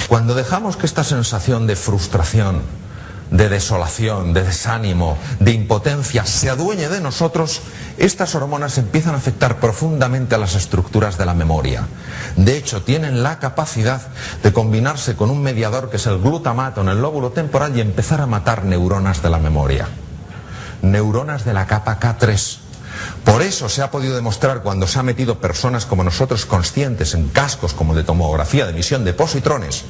Cuando dejamos que esta sensación de frustración, de desolación, de desánimo, de impotencia se adueñe de nosotros, estas hormonas empiezan a afectar profundamente a las estructuras de la memoria. De hecho, tienen la capacidad de combinarse con un mediador que es el glutamato en el lóbulo temporal y empezar a matar neuronas de la memoria. Neuronas de la capa K3. Por eso se ha podido demostrar cuando se ha metido personas como nosotros conscientes en cascos como de tomografía de emisión de positrones,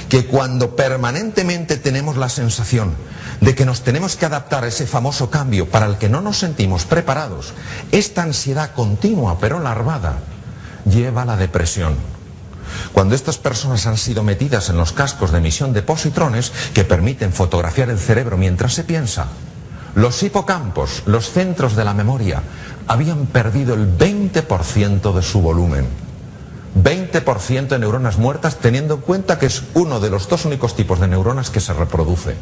que cuando permanentemente tenemos la sensación de que nos tenemos que adaptar a ese famoso cambio para el que no nos sentimos preparados, esta ansiedad continua pero larvada lleva a la depresión. Cuando estas personas han sido metidas en los cascos de emisión de positrones que permiten fotografiar el cerebro mientras se piensa, los hipocampos, los centros de la memoria, habían perdido el 20% de su volumen. 20% de neuronas muertas, teniendo en cuenta que es uno de los dos únicos tipos de neuronas que se reproduce.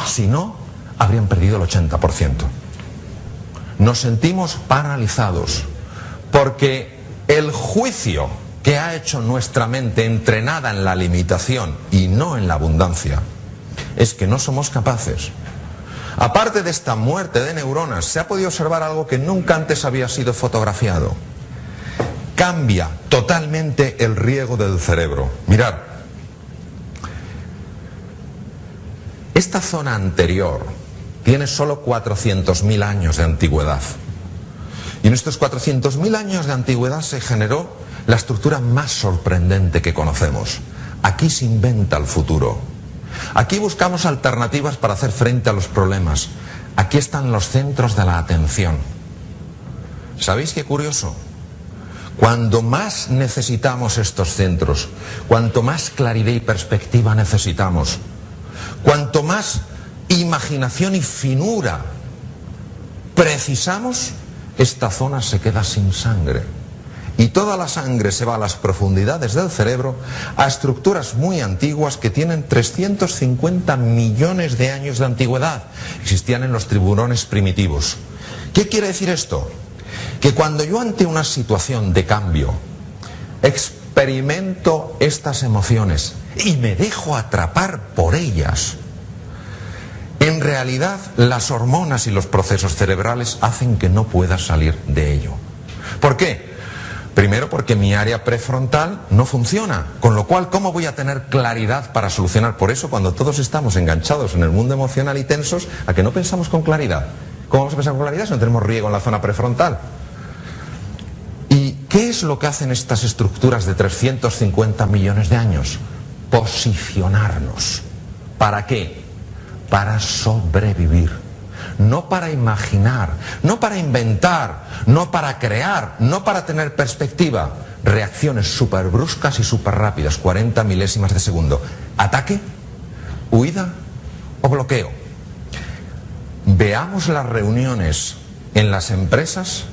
Si no, habrían perdido el 80%. Nos sentimos paralizados porque el juicio que ha hecho nuestra mente entrenada en la limitación y no en la abundancia es que no somos capaces. Aparte de esta muerte de neuronas, se ha podido observar algo que nunca antes había sido fotografiado. Cambia totalmente el riego del cerebro. Mirad, esta zona anterior tiene solo 400.000 años de antigüedad. Y en estos 400.000 años de antigüedad se generó la estructura más sorprendente que conocemos. Aquí se inventa el futuro. Aquí buscamos alternativas para hacer frente a los problemas. Aquí están los centros de la atención. ¿Sabéis qué curioso? Cuando más necesitamos estos centros, cuanto más claridad y perspectiva necesitamos, cuanto más imaginación y finura precisamos, esta zona se queda sin sangre. Y toda la sangre se va a las profundidades del cerebro, a estructuras muy antiguas que tienen 350 millones de años de antigüedad. Existían en los tiburones primitivos. ¿Qué quiere decir esto? Que cuando yo ante una situación de cambio experimento estas emociones y me dejo atrapar por ellas, en realidad las hormonas y los procesos cerebrales hacen que no pueda salir de ello. ¿Por qué? Primero porque mi área prefrontal no funciona, con lo cual ¿cómo voy a tener claridad para solucionar? Por eso cuando todos estamos enganchados en el mundo emocional y tensos, ¿a que no pensamos con claridad? ¿Cómo vamos a pensar con claridad si no tenemos riego en la zona prefrontal? ¿Y qué es lo que hacen estas estructuras de 350 millones de años? Posicionarnos. ¿Para qué? Para sobrevivir. No para imaginar, no para inventar, no para crear, no para tener perspectiva. Reacciones súper bruscas y súper rápidas, 40 milésimas de segundo. Ataque, huida o bloqueo. Veamos las reuniones en las empresas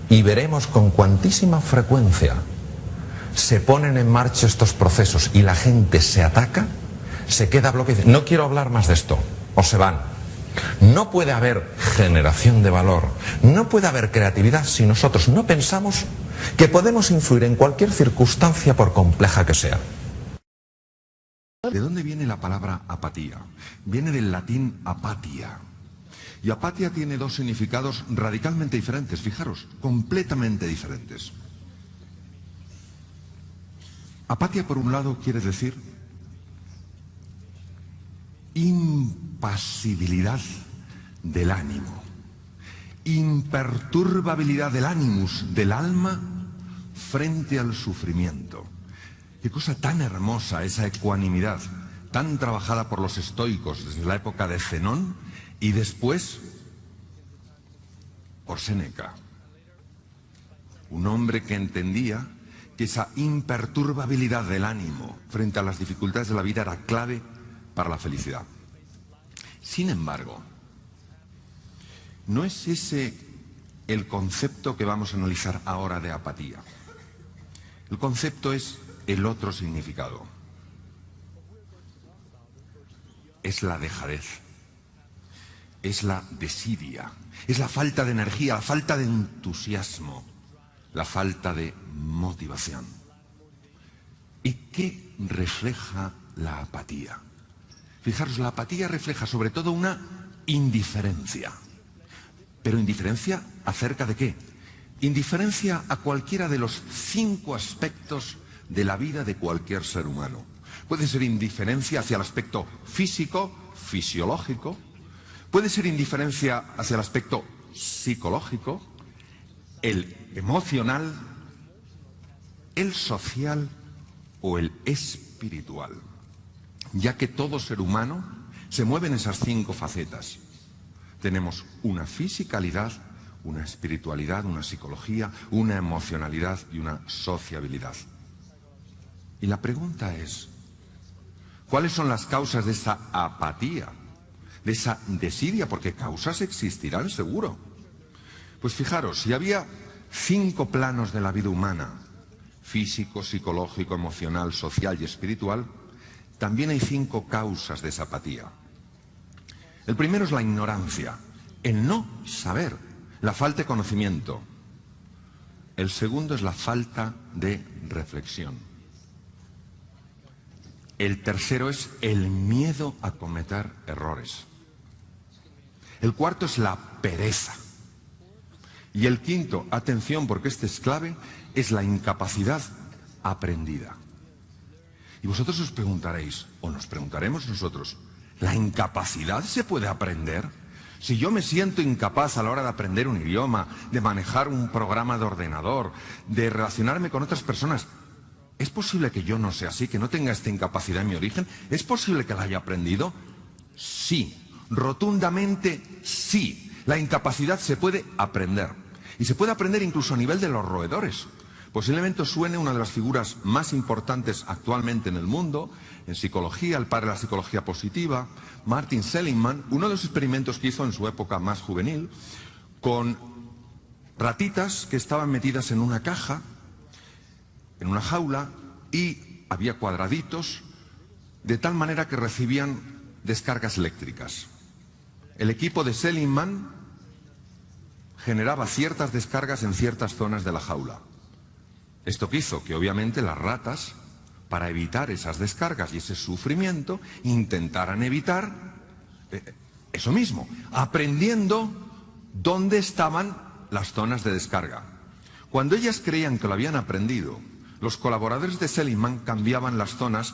y veremos con cuantísima frecuencia se ponen en marcha estos procesos y la gente se ataca, se queda bloqueada. No quiero hablar más de esto, o se van. No puede haber generación de valor, no puede haber creatividad si nosotros no pensamos que podemos influir en cualquier circunstancia por compleja que sea. ¿De dónde viene la palabra apatía? Viene del latín apatia. Y apatia tiene dos significados radicalmente diferentes, fijaros, completamente diferentes. Apatia, por un lado, quiere decir impasibilidad del ánimo, imperturbabilidad del ánimus, del alma, frente al sufrimiento. Qué cosa tan hermosa esa ecuanimidad, tan trabajada por los estoicos desde la época de Zenón y después por Séneca. Un hombre que entendía que esa imperturbabilidad del ánimo frente a las dificultades de la vida era clave para la felicidad. Sin embargo, no es ese el concepto que vamos a analizar ahora de apatía. El concepto es el otro significado. Es la dejadez, es la desidia, es la falta de energía, la falta de entusiasmo, la falta de motivación. ¿Y qué refleja la apatía. Fijaros, la apatía refleja sobre todo una indiferencia. ¿Pero indiferencia acerca de qué? Indiferencia a cualquiera de los 5 aspectos de la vida de cualquier ser humano. Puede ser indiferencia hacia el aspecto físico, fisiológico. Puede ser indiferencia hacia el aspecto psicológico, el emocional, el social o el espiritual. Ya que todo ser humano se mueve en esas 5 facetas. Tenemos una fisicalidad, una espiritualidad, una psicología, una emocionalidad y una sociabilidad. Y la pregunta es, ¿cuáles son las causas de esa apatía, de esa desidia? Porque causas existirán seguro. Pues fijaros, si había 5 planos de la vida humana, físico, psicológico, emocional, social y espiritual, también hay 5 causas de esa apatía. El primero es la ignorancia, el no saber, la falta de conocimiento. El segundo es la falta de reflexión. El tercero es el miedo a cometer errores. El cuarto es la pereza. Y el quinto, atención porque este es clave, es la incapacidad aprendida. Y vosotros os preguntaréis, o nos preguntaremos nosotros, ¿la incapacidad se puede aprender? Si yo me siento incapaz a la hora de aprender un idioma, de manejar un programa de ordenador, de relacionarme con otras personas, ¿es posible que yo no sea así, que no tenga esta incapacidad en mi origen? ¿Es posible que la haya aprendido? Sí, rotundamente sí. La incapacidad se puede aprender. Y se puede aprender incluso a nivel de los roedores. Posiblemente os suene una de las figuras más importantes actualmente en el mundo, en psicología, el padre de la psicología positiva, Martin Seligman, uno de los experimentos que hizo en su época más juvenil, con ratitas que estaban metidas en una caja, en una jaula, y había cuadraditos, de tal manera que recibían descargas eléctricas. El equipo de Seligman generaba ciertas descargas en ciertas zonas de la jaula. Esto que hizo que obviamente las ratas, para evitar esas descargas y ese sufrimiento, intentaran evitar eso mismo, aprendiendo dónde estaban las zonas de descarga. Cuando ellas creían que lo habían aprendido, los colaboradores de Seligman cambiaban las zonas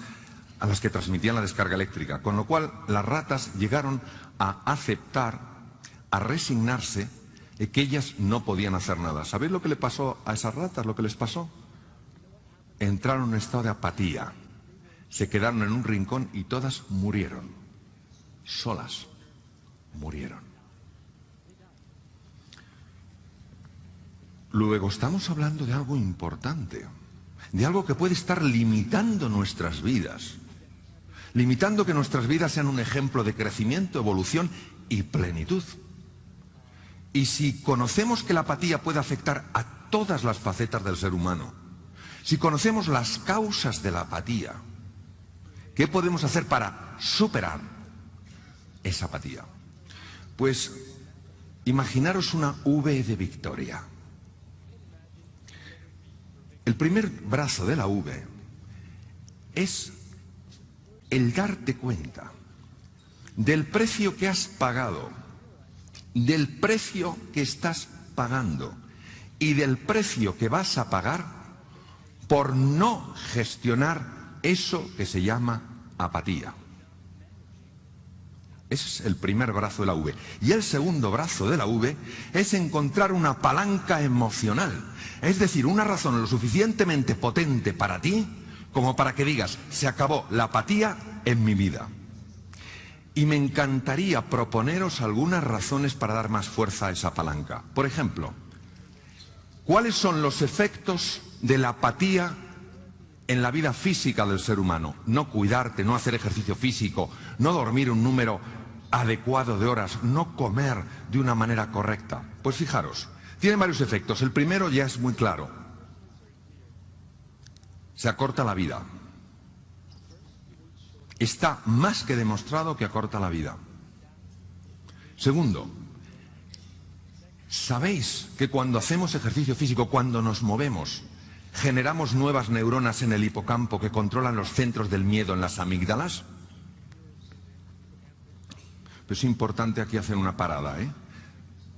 a las que transmitían la descarga eléctrica, con lo cual las ratas llegaron a aceptar, a resignarse, que ellas no podían hacer nada. ¿Sabéis lo que le pasó a esas ratas? Lo que les pasó. Entraron en un estado de apatía. Se quedaron en un rincón y todas murieron. Solas. Murieron. Luego estamos hablando de algo importante. De algo que puede estar limitando nuestras vidas. Limitando que nuestras vidas sean un ejemplo de crecimiento, evolución y plenitud. Y si conocemos que la apatía puede afectar a todas las facetas del ser humano, si conocemos las causas de la apatía, ¿qué podemos hacer para superar esa apatía? Pues imaginaros una V de victoria. El primer brazo de la V es el darte cuenta del precio que has pagado, del precio que estás pagando y del precio que vas a pagar por no gestionar eso que se llama apatía. Ese es el primer brazo de la V. Y el segundo brazo de la V es encontrar una palanca emocional, es decir, una razón lo suficientemente potente para ti como para que digas, se acabó la apatía en mi vida. Y me encantaría proponeros algunas razones para dar más fuerza a esa palanca. Por ejemplo, ¿cuáles son los efectos de la apatía en la vida física del ser humano? No cuidarte, no hacer ejercicio físico, no dormir un número adecuado de horas, no comer de una manera correcta. Pues fijaros, tiene varios efectos. El primero ya es muy claro. Se acorta la vida. Está más que demostrado que acorta la vida. Segundo, ¿sabéis que cuando hacemos ejercicio físico, cuando nos movemos, generamos nuevas neuronas en el hipocampo que controlan los centros del miedo en las amígdalas. Pero es importante aquí hacer una parada, ¿eh?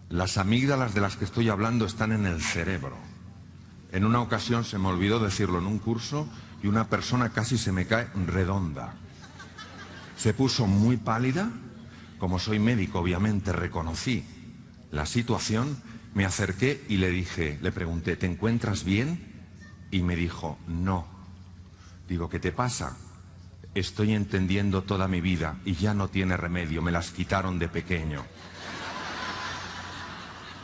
Las amígdalas de las que estoy hablando están en el cerebro. En una ocasión se me olvidó decirlo en un curso y una persona casi se me cae redonda. Se puso muy pálida. Como soy médico, obviamente reconocí la situación, me acerqué y le dije, le pregunté, ¿te encuentras bien? Y me dijo, no. Digo, ¿qué te pasa? Estoy entendiendo toda mi vida y ya no tiene remedio, me las quitaron de pequeño.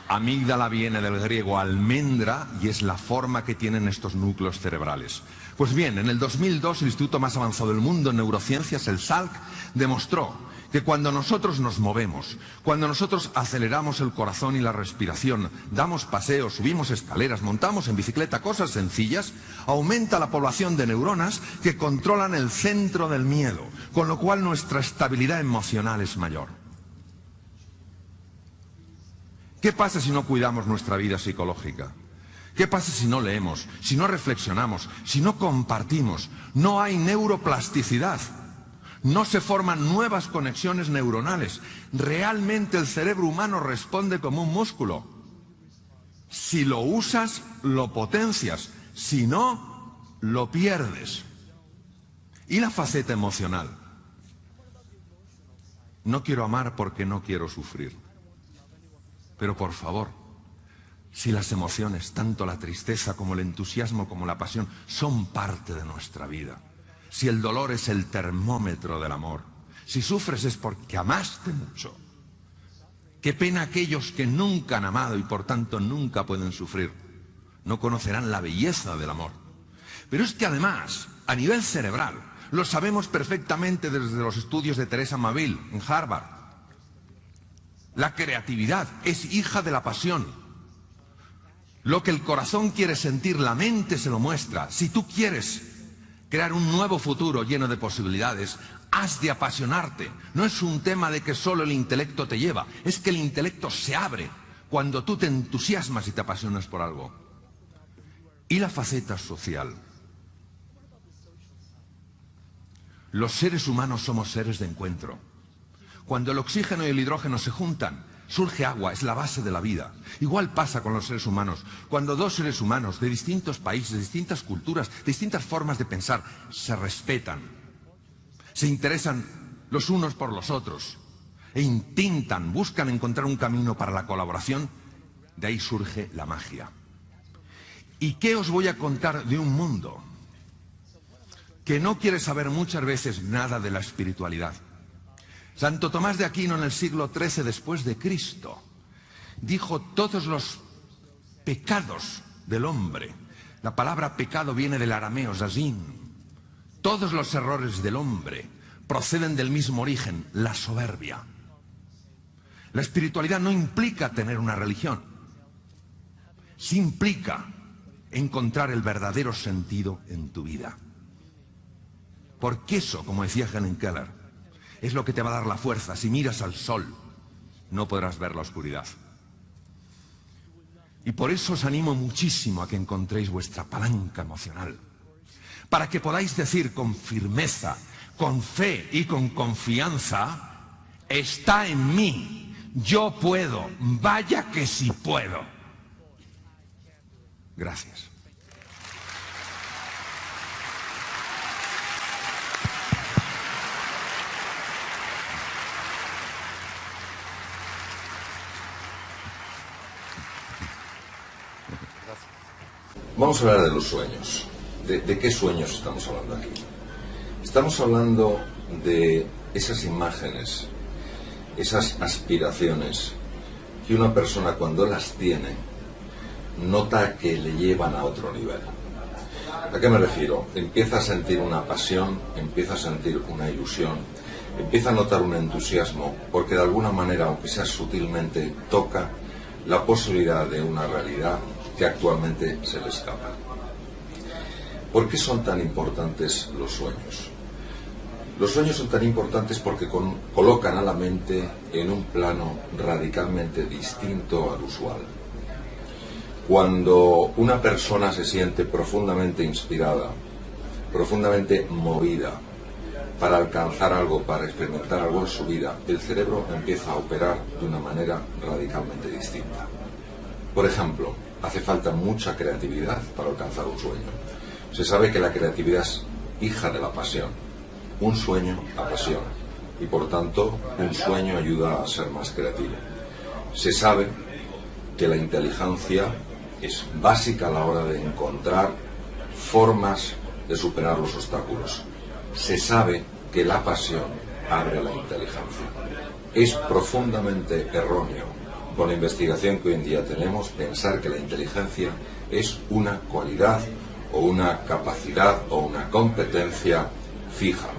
Amígdala viene del griego almendra y es la forma que tienen estos núcleos cerebrales. Pues bien, en el 2002 el instituto más avanzado del mundo en neurociencias, el Salk, demostró que cuando nosotros nos movemos, cuando nosotros aceleramos el corazón y la respiración, damos paseos, subimos escaleras, montamos en bicicleta, cosas sencillas, aumenta la población de neuronas que controlan el centro del miedo, con lo cual nuestra estabilidad emocional es mayor. ¿Qué pasa si no cuidamos nuestra vida psicológica? ¿Qué pasa si no leemos, si no reflexionamos, si no compartimos? No hay neuroplasticidad. No se forman nuevas conexiones neuronales. Realmente el cerebro humano responde como un músculo. Si lo usas, lo potencias. Si no, lo pierdes. ¿Y la faceta emocional? No quiero amar porque no quiero sufrir. Pero por favor, si las emociones, tanto la tristeza como el entusiasmo como la pasión, son parte de nuestra vida, si el dolor es el termómetro del amor, si sufres es porque amaste mucho, qué pena aquellos que nunca han amado y por tanto nunca pueden sufrir, no conocerán la belleza del amor. Pero es que además, a nivel cerebral, lo sabemos perfectamente desde los estudios de Teresa Maville en Harvard. La creatividad es hija de la pasión. Lo que el corazón quiere sentir, la mente se lo muestra. Si tú quieres crear un nuevo futuro lleno de posibilidades, has de apasionarte. No es un tema de que solo el intelecto te lleva, es que el intelecto se abre cuando tú te entusiasmas y te apasionas por algo. Y la faceta social. Los seres humanos somos seres de encuentro. Cuando el oxígeno y el hidrógeno se juntan, surge agua, es la base de la vida. Igual pasa con los seres humanos. Cuando dos seres humanos de distintos países, distintas culturas, distintas formas de pensar, se respetan, se interesan los unos por los otros e intentan, buscan encontrar un camino para la colaboración, de ahí surge la magia. ¿Y qué os voy a contar de un mundo que no quiere saber muchas veces nada de la espiritualidad? Santo Tomás de Aquino en el siglo XIII después de Cristo dijo todos los pecados del hombre. La palabra pecado viene del arameo, zazín. Todos los errores del hombre proceden del mismo origen, la soberbia. La espiritualidad no implica tener una religión. Sí implica encontrar el verdadero sentido en tu vida. Porque eso, como decía Helen Keller, es lo que te va a dar la fuerza. Si miras al sol, no podrás ver la oscuridad. Y por eso os animo muchísimo a que encontréis vuestra palanca emocional, para que podáis decir con firmeza, con fe y con confianza, está en mí, yo puedo, vaya que sí puedo. Gracias. Vamos a hablar de los sueños. ¿De qué sueños estamos hablando aquí? Estamos hablando de esas imágenes, esas aspiraciones que una persona cuando las tiene nota que le llevan a otro nivel. ¿A qué me refiero? Empieza a sentir una pasión, empieza a sentir una ilusión, empieza a notar un entusiasmo, porque de alguna manera, aunque sea sutilmente, toca la posibilidad de una realidad que actualmente se le escapa. ¿Por qué son tan importantes los sueños? Los sueños son tan importantes porque colocan a la mente en un plano radicalmente distinto al usual. Cuando una persona se siente profundamente inspirada, profundamente movida para alcanzar algo, para experimentar algo en su vida, el cerebro empieza a operar de una manera radicalmente distinta. Por ejemplo, hace falta mucha creatividad para alcanzar un sueño. Se sabe que la creatividad es hija de la pasión. Un sueño apasiona y por tanto un sueño ayuda a ser más creativo. Se sabe que la inteligencia es básica a la hora de encontrar formas de superar los obstáculos. Se sabe que la pasión abre la inteligencia. Es profundamente erróneo, con la investigación que hoy en día tenemos, pensar que la inteligencia es una cualidad o una capacidad o una competencia fija.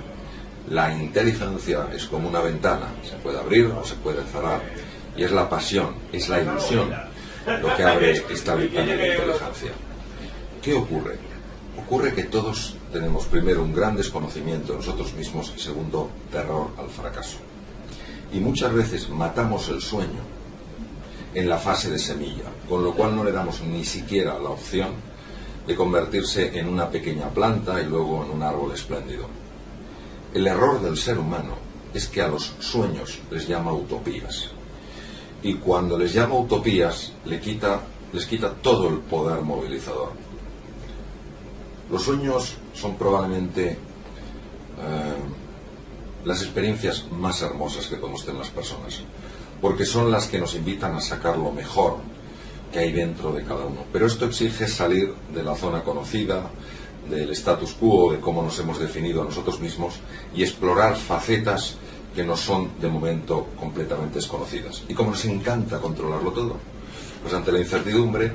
La inteligencia es como una ventana, se puede abrir o se puede cerrar, y es la pasión, es la ilusión lo que abre esta ventana de inteligencia. ¿Qué ocurre? Ocurre que todos tenemos primero un gran desconocimiento de nosotros mismos y segundo, terror al fracaso. Y muchas veces matamos el sueño en la fase de semilla, con lo cual no le damos ni siquiera la opción de convertirse en una pequeña planta y luego en un árbol espléndido. El error del ser humano es que a los sueños les llama utopías. Y cuando les llama utopías, les quita todo el poder movilizador. Los sueños son probablemente las experiencias más hermosas que podemos tener las personas, porque son las que nos invitan a sacar lo mejor que hay dentro de cada uno. Pero esto exige salir de la zona conocida, del status quo, de cómo nos hemos definido a nosotros mismos, y explorar facetas que nos son de momento completamente desconocidas. Y como nos encanta controlarlo todo, pues ante la incertidumbre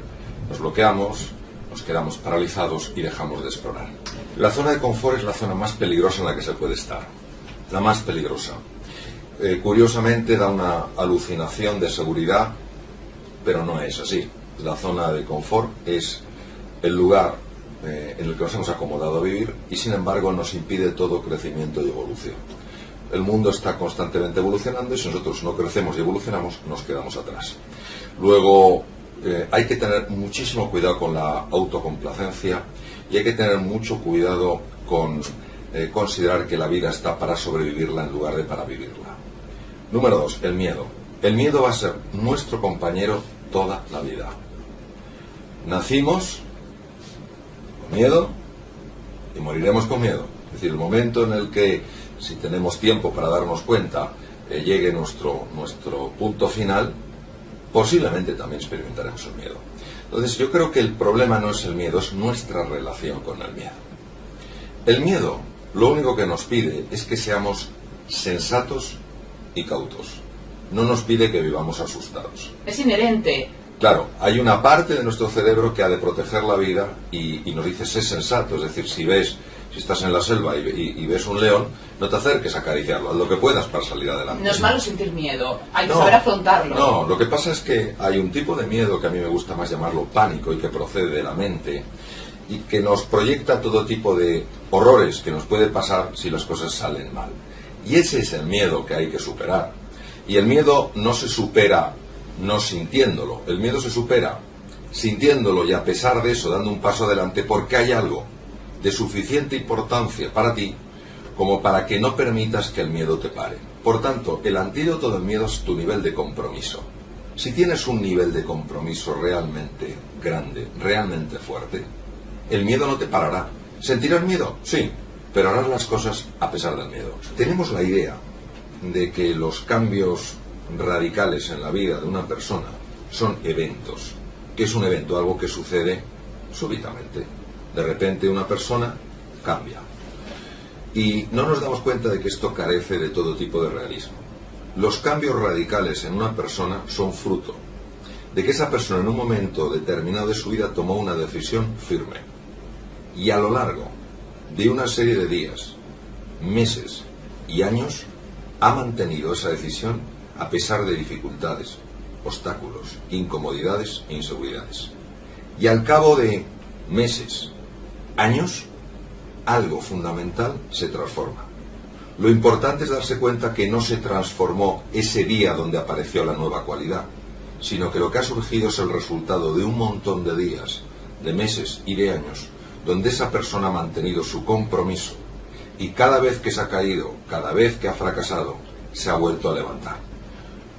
nos bloqueamos, nos quedamos paralizados y dejamos de explorar. La zona de confort es la zona más peligrosa en la que se puede estar, la más peligrosa. Curiosamente da una alucinación de seguridad, pero no es así. La zona de confort es el lugar en el que nos hemos acomodado a vivir y sin embargo nos impide todo crecimiento y evolución. El mundo está constantemente evolucionando y si nosotros no crecemos y evolucionamos nos quedamos atrás. Luego hay que tener muchísimo cuidado con la autocomplacencia y hay que tener mucho cuidado con considerar que la vida está para sobrevivirla en lugar de para vivirla. Número 2, el miedo. El miedo va a ser nuestro compañero toda la vida. Nacimos con miedo y moriremos con miedo. Es decir, el momento en el que, si tenemos tiempo para darnos cuenta, llegue nuestro punto final, posiblemente también experimentaremos el miedo. Entonces yo creo que el problema no es el miedo, es nuestra relación con el miedo. El miedo lo único que nos pide es que seamos sensatos y cautos. No nos pide que vivamos asustados. Es inherente. Claro, hay una parte de nuestro cerebro que ha de proteger la vida y nos dice sé sensato, es decir, si estás en la selva y ves un león, no te acerques a acariciarlo, haz lo que puedas para salir adelante. No es malo sentir miedo, hay que saber afrontarlo. No, lo que pasa es que hay un tipo de miedo que a mí me gusta más llamarlo pánico y que procede de la mente y que nos proyecta todo tipo de horrores que nos puede pasar si las cosas salen mal. Y ese es el miedo que hay que superar. Y el miedo no se supera no sintiéndolo, el miedo se supera sintiéndolo y a pesar de eso dando un paso adelante porque hay algo de suficiente importancia para ti como para que no permitas que el miedo te pare. Por tanto, el antídoto del miedo es tu nivel de compromiso. Si tienes un nivel de compromiso realmente grande, realmente fuerte, el miedo no te parará. ¿Sentirás miedo? Sí, pero harás las cosas a pesar del miedo. Tenemos la idea de que los cambios radicales en la vida de una persona son eventos. ¿Qué es un evento? Algo que sucede súbitamente. De repente una persona cambia. Y no nos damos cuenta de que esto carece de todo tipo de realismo. Los cambios radicales en una persona son fruto de que esa persona en un momento determinado de su vida tomó una decisión firme. Y a lo largo de una serie de días, meses y años, ha mantenido esa decisión a pesar de dificultades, obstáculos, incomodidades e inseguridades. Y al cabo de meses, años, algo fundamental se transforma. Lo importante es darse cuenta que no se transformó ese día donde apareció la nueva cualidad, sino que lo que ha surgido es el resultado de un montón de días, de meses y de años, donde esa persona ha mantenido su compromiso y cada vez que se ha caído, cada vez que ha fracasado, se ha vuelto a levantar.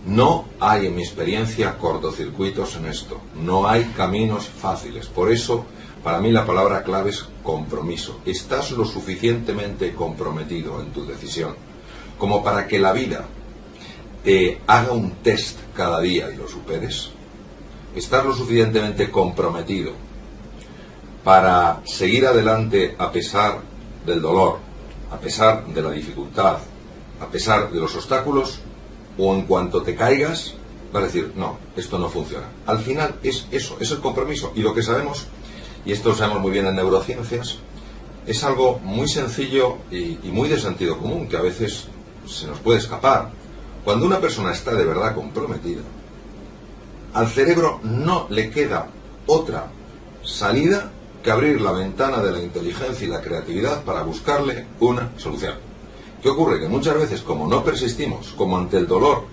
No hay, en mi experiencia, cortocircuitos en esto. No hay caminos fáciles. Por eso, para mí la palabra clave es compromiso. Estás lo suficientemente comprometido en tu decisión como para que la vida te haga un test cada día y lo superes. Estás lo suficientemente comprometido para seguir adelante a pesar del dolor, a pesar de la dificultad, a pesar de los obstáculos, o en cuanto te caigas vas a decir, no, esto no funciona. Al final es eso, es el compromiso. Y lo que sabemos, y esto lo sabemos muy bien en neurociencias, es algo muy sencillo y muy de sentido común, que a veces se nos puede escapar. Cuando una persona está de verdad comprometida, al cerebro no le queda otra salida que abrir la ventana de la inteligencia y la creatividad para buscarle una solución. ¿Qué ocurre? Que muchas veces, como no persistimos, como ante el dolor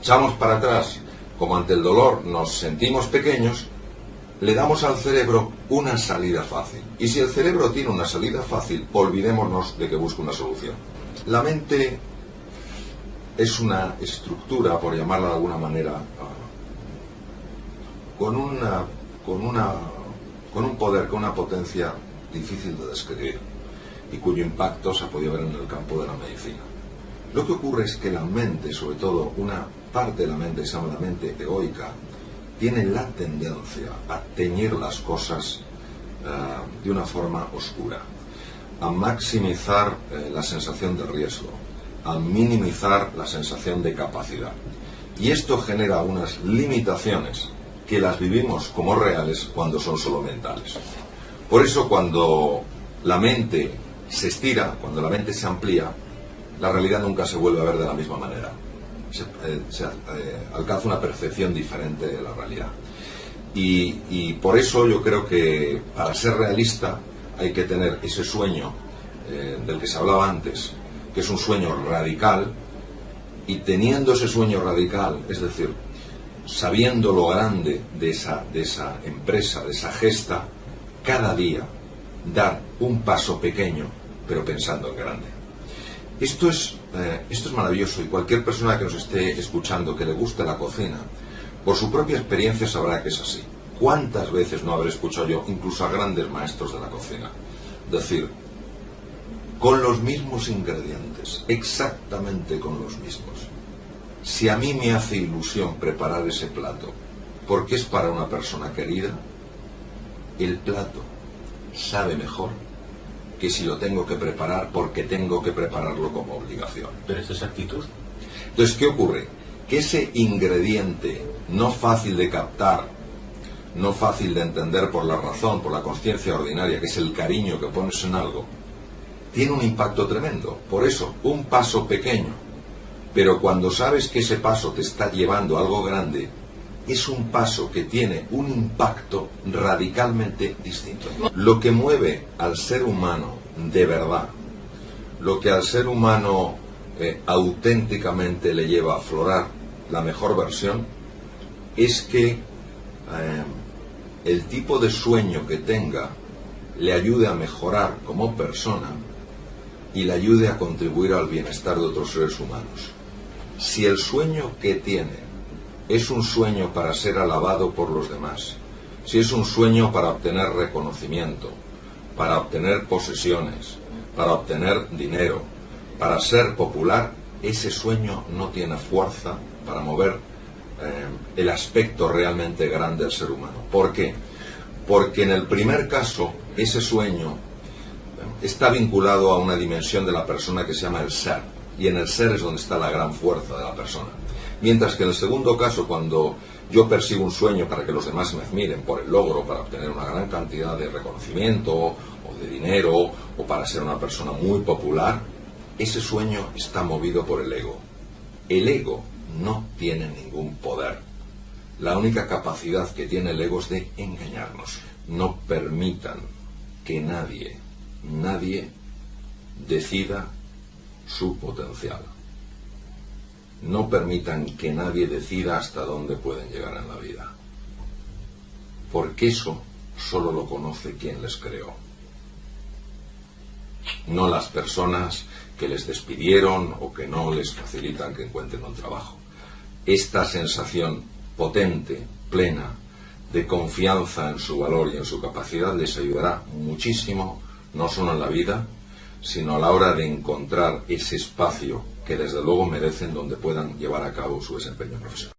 echamos para atrás, como ante el dolor nos sentimos pequeños, le damos al cerebro una salida fácil. Y si el cerebro tiene una salida fácil, olvidémonos de que busque una solución. La mente es una estructura, por llamarla de alguna manera, con un poder, con una potencia difícil de describir y cuyo impacto se ha podido ver en el campo de la medicina. Lo que ocurre es que la mente, sobre todo una parte de la mente, que se llama la mente egoica, tiene la tendencia a teñir las cosas de una forma oscura, a maximizar la sensación de riesgo, a minimizar la sensación de capacidad. Y esto genera unas limitaciones que las vivimos como reales cuando son solo mentales. Por eso, cuando la mente se estira, cuando la mente se amplía, la realidad nunca se vuelve a ver de la misma manera. Se alcanza una percepción diferente de la realidad. Y por eso yo creo que para ser realista hay que tener ese sueño del que se hablaba antes, que es un sueño radical, y teniendo ese sueño radical, es decir, sabiendo lo grande de esa empresa, de esa gesta, cada día dar un paso pequeño, pero pensando en grande. Esto es maravilloso, y cualquier persona que nos esté escuchando, que le guste la cocina, por su propia experiencia sabrá que es así. ¿Cuántas veces no habré escuchado yo, incluso a grandes maestros de la cocina, decir, con los mismos ingredientes, exactamente con los mismos, si a mí me hace ilusión preparar ese plato, porque es para una persona querida, el plato sabe mejor que si lo tengo que preparar porque tengo que prepararlo como obligación. Pero esa es actitud. Entonces, ¿qué ocurre? Que ese ingrediente no fácil de captar, no fácil de entender por la razón, por la conciencia ordinaria, que es el cariño que pones en algo, tiene un impacto tremendo. Por eso, un paso pequeño, pero cuando sabes que ese paso te está llevando a algo grande, es un paso que tiene un impacto radicalmente distinto. Lo que mueve al ser humano de verdad, lo que al ser humano auténticamente le lleva a aflorar la mejor versión, es que el tipo de sueño que tenga le ayude a mejorar como persona y le ayude a contribuir al bienestar de otros seres humanos. Si el sueño que tiene es un sueño para ser alabado por los demás, si es un sueño para obtener reconocimiento, para obtener posesiones, para obtener dinero, para ser popular, ese sueño no tiene fuerza para mover el aspecto realmente grande del ser humano. ¿Por qué? Porque en el primer caso, ese sueño está vinculado a una dimensión de la persona que se llama el ser, y en el ser es donde está la gran fuerza de la persona. Mientras que en el segundo caso, cuando yo persigo un sueño para que los demás me admiren por el logro, para obtener una gran cantidad de reconocimiento o de dinero, o para ser una persona muy popular, ese sueño está movido por el ego. El ego no tiene ningún poder. La única capacidad que tiene el ego es de engañarnos. No permitan que nadie decida su potencial. no permitan que nadie decida hasta dónde pueden llegar en la vida. Porque eso solo lo conoce quien les creó. No las personas que les despidieron o que no les facilitan que encuentren un trabajo. Esta sensación potente, plena, de confianza en su valor y en su capacidad les ayudará muchísimo, no solo en la vida, sino a la hora de encontrar ese espacio que desde luego merecen donde puedan llevar a cabo su desempeño profesional.